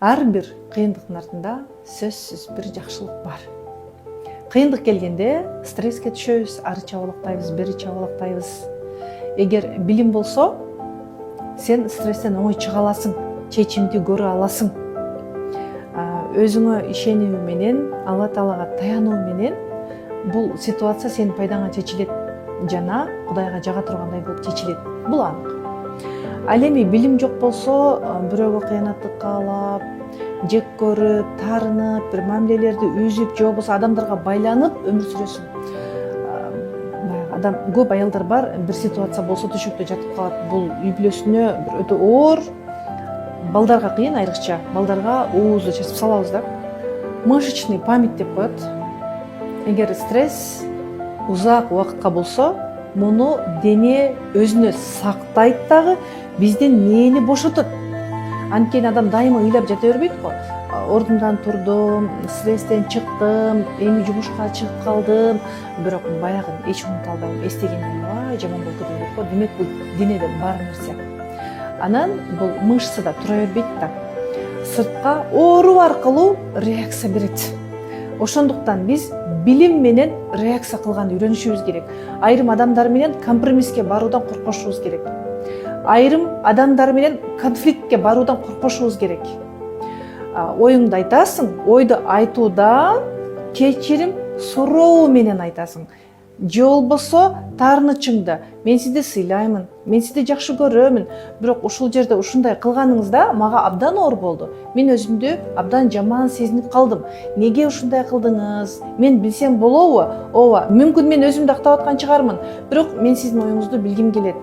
Ар бир кыйындыктын артында сөзсүз бир жакшылык бар. Кыйындык келгенде стресске түшөбүз, ары чабалактайбыз, бери чабалактайбыз. Эгер билим болсо, сен стресстен оңой чыга аласың, чечимди көрө аласың. Өзүңө ишенүү менен, Алла Таалага таянуу менен бул ситуация сенин пайдаңа чечилет жана Кудайга жага тургандай болуп чечилет. Бул анык. Ал эми билим жок болсо, бирөөгө кыянаттык каалап, жек көрүп, таарынып, бир мамилелерди үзүп, же болбосо адамдарга байланып өмүр сүрөсүң. Адам көп аялдар бар, бир ситуация болсо төшөктө жатып калат. Бул үй бүлөсүнө бир өтө оор, балдарга кыйын, айрыкча балдарга уузду чечип салабыз да. Мышечный память деп коет. Эгер стресс узак убакытка болсо, муну дене өзүнө сактайт дагы, бизден мээни бошотот. Анткени адам дайыма ыйлап жата бербейт го. Ордумдан турдум, стресстен чыктым, эми жумушка чыгып калдым, бирок баягы эч унута албайм, эстегенден ой жаман болду деп го. Демек бул денеде бар нерсе. Анан бул мышцада тура бербейт да. Сыртка ооруу аркылуу реакция берет. Ошондуктан биз билим менен реакция кылганды үйрөнүшүбүз керек. Айрым адамдар менен компромисске баруудан коркушубуз керек. Айрым адамдар менен конфликтке баруудан коркушубуз керек. Оюңду айтасың, ойду айтуудан кечирим суроо менен айтасың. Же болбосо таарынычыңды, мен сизди сыйлаймын, мен сизди жакшы көрөмүн, бирок ушул жерде ушундай кылганыңызда мага абдан оор болду. Мен өзүмдү абдан жаман сезинип калдым. Неге ушундай кылдыңыз? Мен билсем болобу? Ооба, мүмкүн мен өзүмдү актап аткан чыгармын, бирок мен сиздин оюңузду билгим келет.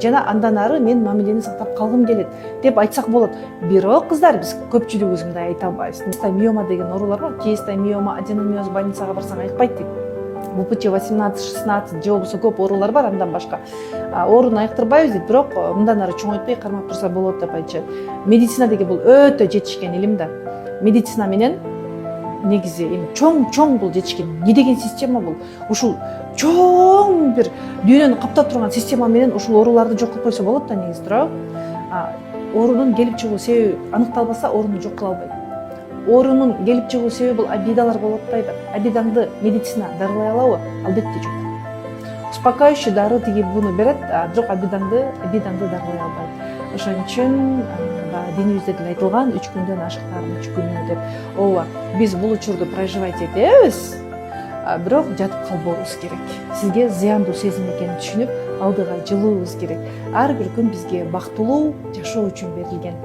Жана андан ары мен мамилени сактап калгым келет деп айтсак болот. Бирок кыздар, биз көпчүлүгүбүз мындай айта албайбыз. Миома деген оорулар бар. Миома, аденомиоз, больницага барсаң айыкпайт дейт. БПЧ 18-16 же болбосо көп оорулар бар, андан башка. Ооруну айыктырбайбыз дейт, бирок мындан ары чоңойтпой кармап турса болот деп айтчу. Медицина деген бул өтө жетишкен илим да. Медицина менен негизи эми чоң бул жетишкен. Не деген система бул? Ушул чоң бир дүйнөнү каптап турган система менен ушул ооруларды жок кылып койсо болот да негизи, туурабы? Оорунун келип чыгуу себеби аныкталбаса, ооруну жок кыла албайт. Оорунун келип чыгуу себеби бул обидалар болуп атпайбы? Обидаңды медицина дарылай алабы? Албетте жок. Успокаивающий дары тиги буну берет, бирок обидаңды дарылай албайт. Ошон үчүн динибизде деле айтылган 3 күндөн ашыктардын 3 күнү деп. Ооба, биз бул учурду проживать этебиз, бирок жатып калбообуз керек. Сизге зыяндуу сезим экенин түшүнүп, алдыга жылуубуз керек. Ар бир күн бизге бактылуу жашоо үчүн берилген.